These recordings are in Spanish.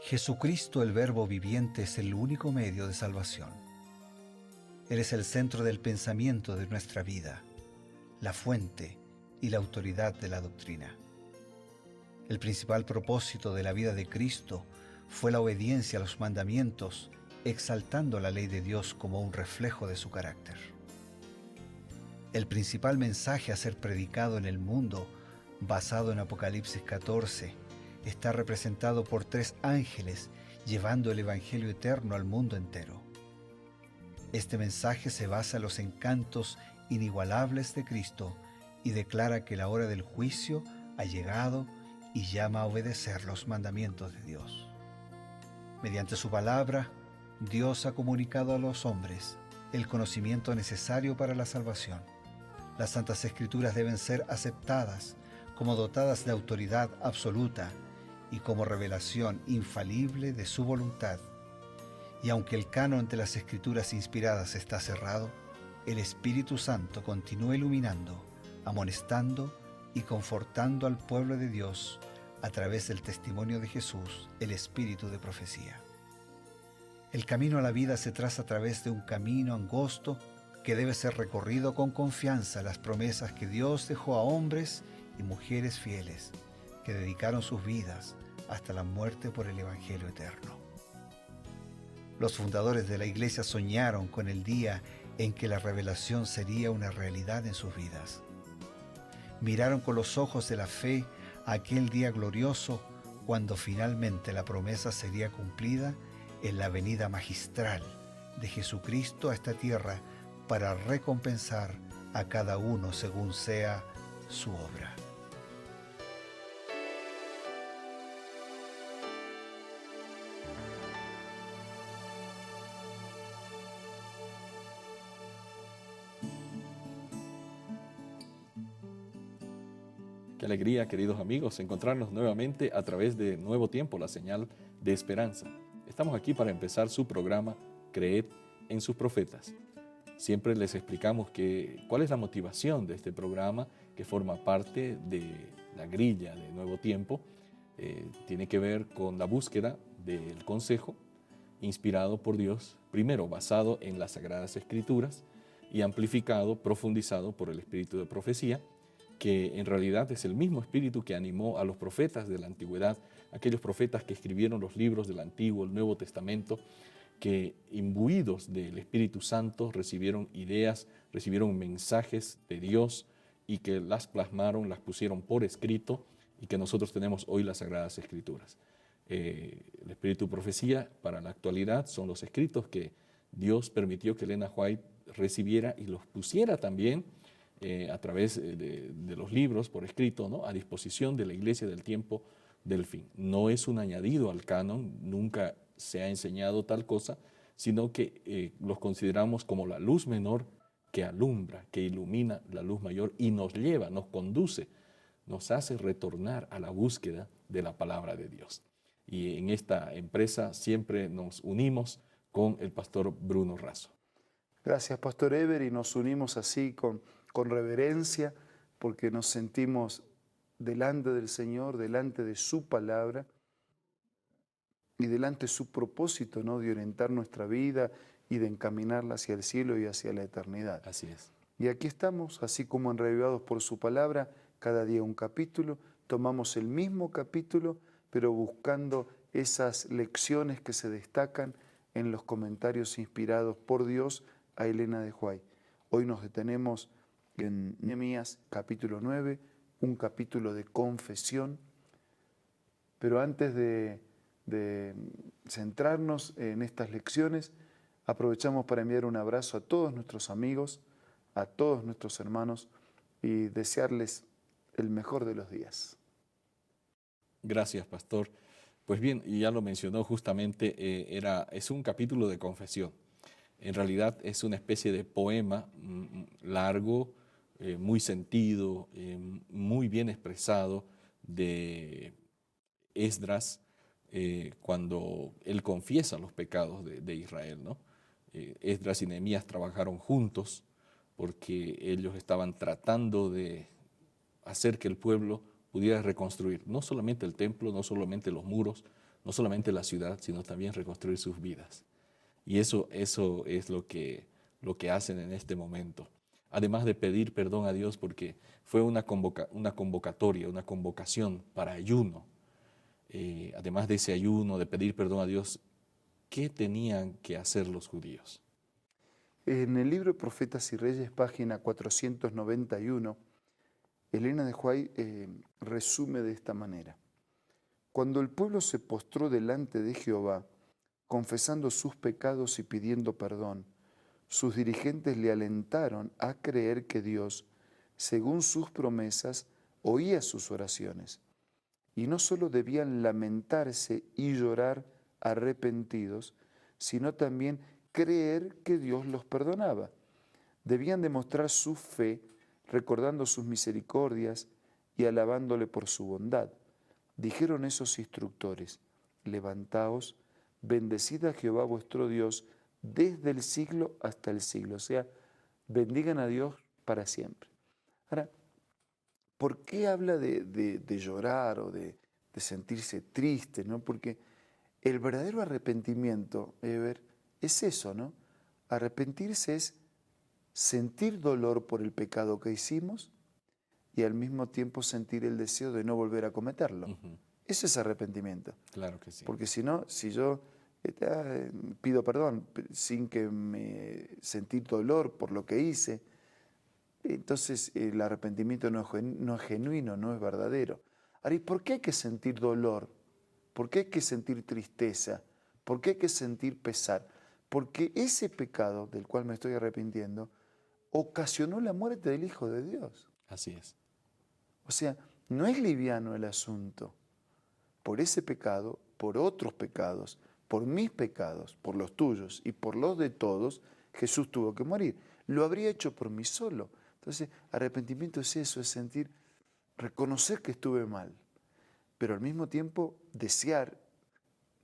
Jesucristo, el Verbo viviente, es el único medio de salvación. Él es el centro del pensamiento de nuestra vida, la fuente y la autoridad de la doctrina. El principal propósito de la vida de Cristo fue la obediencia a los mandamientos, exaltando la ley de Dios como un reflejo de su carácter. El principal mensaje a ser predicado en el mundo, basado en Apocalipsis 14, está representado por 3 ángeles llevando el Evangelio eterno al mundo entero. Este mensaje se basa en los encantos inigualables de Cristo y declara que la hora del juicio ha llegado y llama a obedecer los mandamientos de Dios. Mediante su palabra, Dios ha comunicado a los hombres el conocimiento necesario para la salvación. Las Santas Escrituras deben ser aceptadas como dotadas de autoridad absoluta y como revelación infalible de su voluntad. Y aunque el canon de las Escrituras inspiradas está cerrado, el Espíritu Santo continúa iluminando, amonestando y confortando al pueblo de Dios a través del testimonio de Jesús, el Espíritu de profecía. El camino a la vida se traza a través de un camino angosto que debe ser recorrido con confianza en las promesas que Dios dejó a hombres y mujeres fieles que dedicaron sus vidas hasta la muerte por el Evangelio eterno. Los fundadores de la Iglesia soñaron con el día en que la revelación sería una realidad en sus vidas. Miraron con los ojos de la fe a aquel día glorioso cuando finalmente la promesa sería cumplida en la venida magistral de Jesucristo a esta tierra para recompensar a cada uno según sea su obra. Qué alegría, queridos amigos, encontrarnos nuevamente a través de Nuevo Tiempo, la señal de esperanza. Estamos aquí para empezar su programa Creed en sus profetas. Siempre les explicamos cuál es la motivación de este programa que forma parte de la grilla de Nuevo Tiempo. Tiene que ver con la búsqueda del consejo inspirado por Dios, primero basado en las Sagradas Escrituras y amplificado, profundizado por el Espíritu de profecía, que en realidad es el mismo espíritu que animó a los profetas de la antigüedad, aquellos profetas que escribieron los libros del Antiguo, el Nuevo Testamento, que imbuidos del Espíritu Santo recibieron ideas, recibieron mensajes de Dios y que las plasmaron, las pusieron por escrito y que nosotros tenemos hoy las Sagradas Escrituras. El Espíritu de profecía para la actualidad son los escritos que Dios permitió que Elena White recibiera y los pusiera también a través de los libros por escrito, ¿no?, a disposición de la Iglesia del tiempo del fin. No es un añadido al canon, nunca se ha enseñado tal cosa, sino que los consideramos como la luz menor que alumbra, que ilumina la luz mayor y nos lleva, nos conduce, nos hace retornar a la búsqueda de la palabra de Dios. Y en esta empresa siempre nos unimos con el pastor Bruno Razo. Gracias, Pastor Eber, y nos unimos así con reverencia, porque nos sentimos delante del Señor, delante de su palabra y delante de su propósito, ¿no?, de orientar nuestra vida y de encaminarla hacia el cielo y hacia la eternidad. Así es. Y aquí estamos, así como enrevivados por su palabra, cada día un capítulo, tomamos el mismo capítulo, pero buscando esas lecciones que se destacan en los comentarios inspirados por Dios a Elena de White. Hoy nos detenemos en Nehemías capítulo 9, un capítulo de confesión, pero antes de centrarnos en estas lecciones, aprovechamos para enviar un abrazo a todos nuestros amigos, a todos nuestros hermanos y desearles el mejor de los días. Gracias, pastor. Pues bien, y ya lo mencionó justamente, es un capítulo de confesión. En realidad es una especie de poema largo, muy sentido, muy bien expresado de Esdras cuando él confiesa los pecados de Israel, ¿no? Esdras y Nehemías trabajaron juntos porque ellos estaban tratando de hacer que el pueblo pudiera reconstruir no solamente el templo, no solamente los muros, no solamente la ciudad, sino también reconstruir sus vidas. Y eso es lo que hacen en este momento. Además de pedir perdón a Dios, porque fue una convocatoria, una convocación para ayuno. Además de ese ayuno, de pedir perdón a Dios, ¿qué tenían que hacer los judíos? En el libro Profetas y Reyes, página 491, Elena de White resume de esta manera. Cuando el pueblo se postró delante de Jehová, confesando sus pecados y pidiendo perdón, sus dirigentes le alentaron a creer que Dios, según sus promesas, oía sus oraciones. Y no solo debían lamentarse y llorar arrepentidos, sino también creer que Dios los perdonaba. Debían demostrar su fe, recordando sus misericordias y alabándole por su bondad. Dijeron esos instructores: levantaos, bendecid a Jehová vuestro Dios desde el siglo hasta el siglo. O sea, bendigan a Dios para siempre. Ahora, ¿por qué habla de llorar o de sentirse triste, ¿no? Porque el verdadero arrepentimiento, Eber, es eso, ¿no? Arrepentirse es sentir dolor por el pecado que hicimos y al mismo tiempo sentir el deseo de no volver a cometerlo. Eso es arrepentimiento. Claro que sí. Porque si no, si yo pido perdón sin que me sentir dolor por lo que hice, entonces el arrepentimiento no es genuino, no es verdadero. Ahora, ¿y por qué hay que sentir dolor? ¿Por qué hay que sentir tristeza? ¿Por qué hay que sentir pesar? Porque ese pecado del cual me estoy arrepintiendo ocasionó la muerte del Hijo de Dios. Así es. O sea, no es liviano el asunto. Por ese pecado, por otros pecados, por mis pecados, por los tuyos y por los de todos, Jesús tuvo que morir. Lo habría hecho por mí solo. Entonces, arrepentimiento es eso, es sentir, reconocer que estuve mal, pero al mismo tiempo desear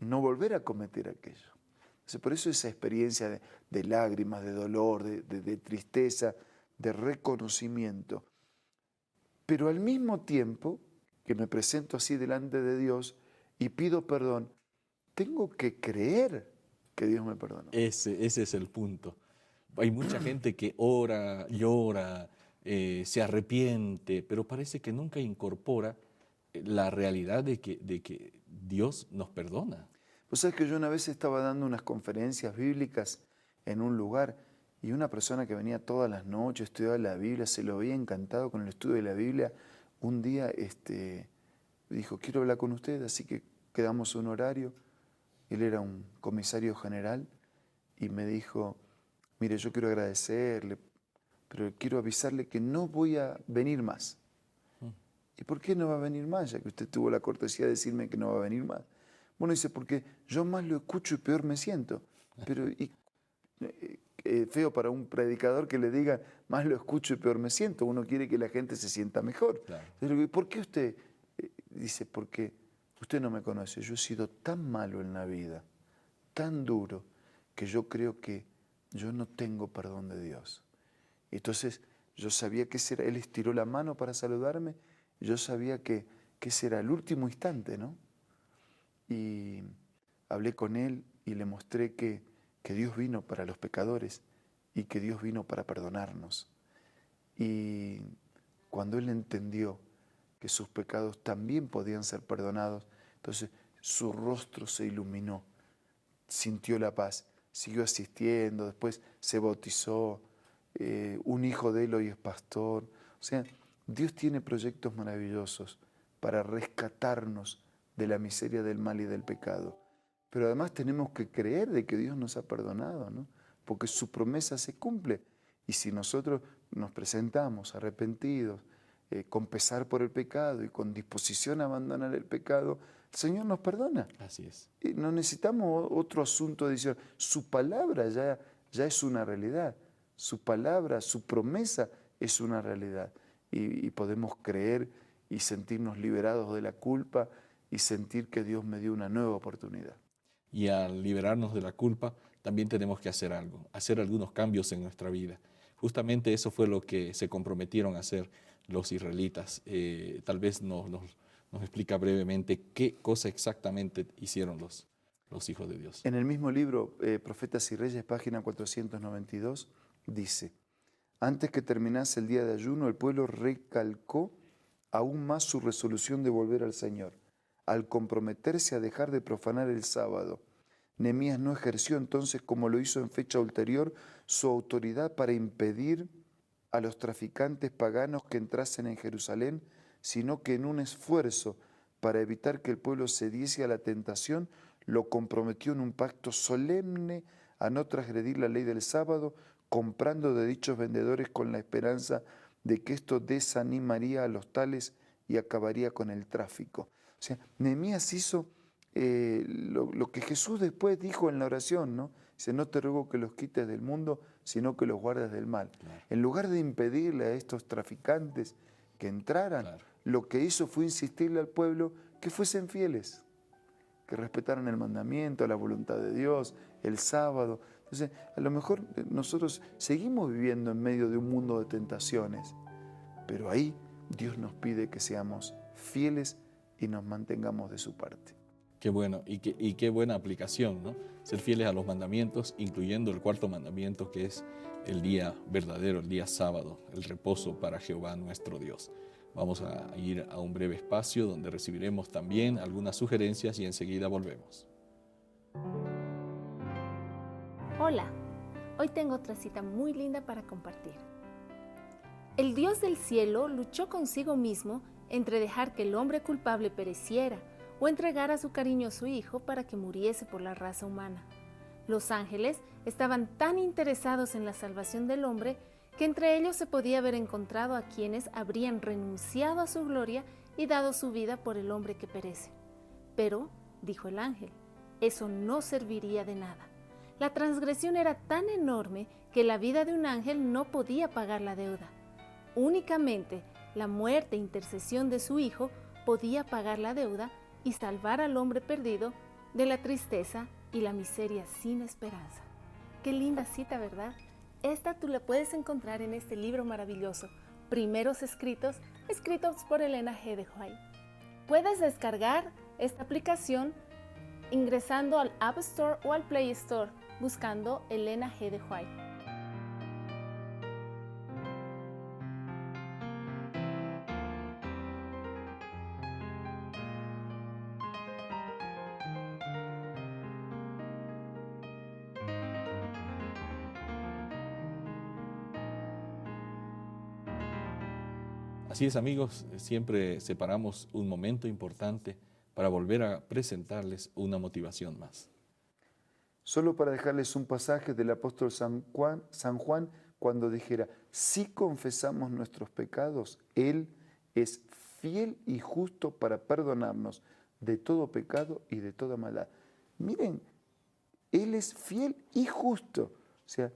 no volver a cometer aquello. Entonces, por eso esa experiencia de lágrimas, de dolor, de tristeza, de reconocimiento. Pero al mismo tiempo que me presento así delante de Dios y pido perdón, tengo que creer que Dios me perdonó. Ese es el punto. Hay mucha gente que ora, llora, se arrepiente, pero parece que nunca incorpora la realidad de que Dios nos perdona. Vos sabés que yo una vez estaba dando unas conferencias bíblicas en un lugar y una persona que venía todas las noches, estudiaba la Biblia, se lo había encantado con el estudio de la Biblia, un día dijo: quiero hablar con usted, así que quedamos un horario. Él era un comisario general y me dijo: mire, yo quiero agradecerle, pero quiero avisarle que no voy a venir más. ¿Y por qué no va a venir más? Ya que usted tuvo la cortesía de decirme que no va a venir más. Bueno, dice, porque yo más lo escucho y peor me siento. Pero feo para un predicador que le diga, más lo escucho y peor me siento. Uno quiere que la gente se sienta mejor. Claro. Entonces, ¿por qué usted? Dice, porque usted no me conoce. Yo he sido tan malo en la vida, tan duro, que yo creo que yo no tengo perdón de Dios. Entonces, yo sabía que ese era, él estiró la mano para saludarme, yo sabía que ese era el último instante, ¿no? Y hablé con él y le mostré que Dios vino para los pecadores y que Dios vino para perdonarnos. Y cuando él entendió que sus pecados también podían ser perdonados, entonces su rostro se iluminó, sintió la paz, siguió asistiendo, después se bautizó, un hijo de él hoy es pastor. O sea, Dios tiene proyectos maravillosos para rescatarnos de la miseria del mal y del pecado. Pero además tenemos que creer de que Dios nos ha perdonado, ¿no? Porque su promesa se cumple. Y si nosotros nos presentamos arrepentidos, con pesar por el pecado y con disposición a abandonar el pecado, el Señor nos perdona. Así es. Y no necesitamos otro asunto adicional. Su palabra ya es una realidad. Su palabra, su promesa es una realidad. Y podemos creer y sentirnos liberados de la culpa y sentir que Dios me dio una nueva oportunidad. Y al liberarnos de la culpa, también tenemos que hacer algo, hacer algunos cambios en nuestra vida. Justamente eso fue lo que se comprometieron a hacer los israelitas. Tal vez nos nos explica brevemente qué cosa exactamente hicieron los hijos de Dios. En el mismo libro, Profetas y Reyes, página 492, dice: antes que terminase el día de ayuno, el pueblo recalcó aún más su resolución de volver al Señor, al comprometerse a dejar de profanar el sábado. Nehemías no ejerció entonces, como lo hizo en fecha ulterior, su autoridad para impedir a los traficantes paganos que entrasen en Jerusalén, sino que en un esfuerzo para evitar que el pueblo cediese a la tentación, lo comprometió en un pacto solemne a no transgredir la ley del sábado, comprando de dichos vendedores con la esperanza de que esto desanimaría a los tales y acabaría con el tráfico. O sea, Nehemías hizo lo que Jesús después dijo en la oración, ¿no? Dice: no te ruego que los quites del mundo, sino que los guardes del mal. Claro. En lugar de impedirle a estos traficantes que entraran, claro, lo que hizo fue insistirle al pueblo que fuesen fieles, que respetaran el mandamiento, la voluntad de Dios, el sábado. Entonces, a lo mejor nosotros seguimos viviendo en medio de un mundo de tentaciones, pero ahí Dios nos pide que seamos fieles y nos mantengamos de su parte. Qué bueno, y qué buena aplicación, ¿no? Ser fieles a los mandamientos, incluyendo el cuarto mandamiento, que es el día verdadero, el día sábado, el reposo para Jehová nuestro Dios. Vamos a ir a un breve espacio donde recibiremos también algunas sugerencias y enseguida volvemos. Hola, hoy tengo otra cita muy linda para compartir. El Dios del cielo luchó consigo mismo entre dejar que el hombre culpable pereciera o entregar a su cariñoso hijo para que muriese por la raza humana. Los ángeles estaban tan interesados en la salvación del hombre que entre ellos se podía haber encontrado a quienes habrían renunciado a su gloria y dado su vida por el hombre que perece. Pero, dijo el ángel, eso no serviría de nada. La transgresión era tan enorme que la vida de un ángel no podía pagar la deuda. Únicamente la muerte e intercesión de su hijo podía pagar la deuda y salvar al hombre perdido de la tristeza y la miseria sin esperanza. Qué linda cita, ¿verdad? Esta tú la puedes encontrar en este libro maravilloso, Primeros Escritos, escritos por Elena G. de White. Puedes descargar esta aplicación ingresando al App Store o al Play Store, buscando Elena G. de White. Así es, amigos, siempre separamos un momento importante para volver a presentarles una motivación más. Solo para dejarles un pasaje del apóstol San Juan cuando dijera: si confesamos nuestros pecados, Él es fiel y justo para perdonarnos de todo pecado y de toda maldad. Miren, Él es fiel y justo. O sea,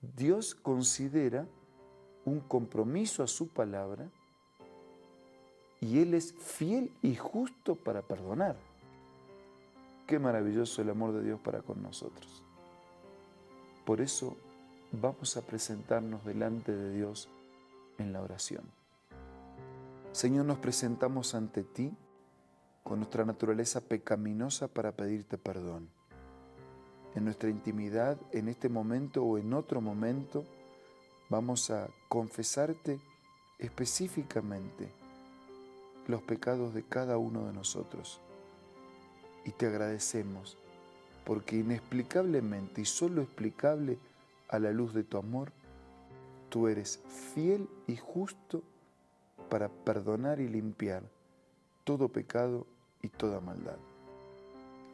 Dios considera un compromiso a su palabra y Él es fiel y justo para perdonar. Qué maravilloso el amor de Dios para con nosotros. Por eso vamos a presentarnos delante de Dios en la oración. Señor, nos presentamos ante ti con nuestra naturaleza pecaminosa para pedirte perdón. En nuestra intimidad, en este momento o en otro momento, vamos a confesarte específicamente los pecados de cada uno de nosotros. Y te agradecemos porque inexplicablemente y solo explicable a la luz de tu amor, tú eres fiel y justo para perdonar y limpiar todo pecado y toda maldad.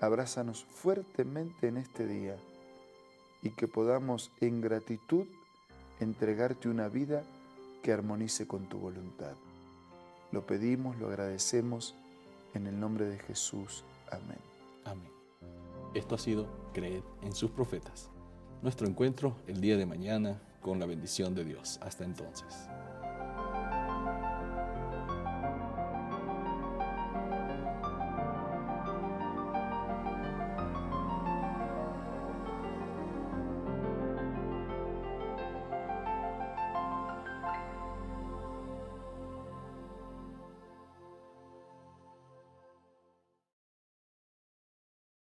Abrázanos fuertemente en este día y que podamos en gratitud entregarte una vida que armonice con tu voluntad. Lo pedimos, lo agradecemos en el nombre de Jesús. Amén. Amén. Esto ha sido Creed en sus profetas. Nuestro encuentro el día de mañana con la bendición de Dios. Hasta entonces.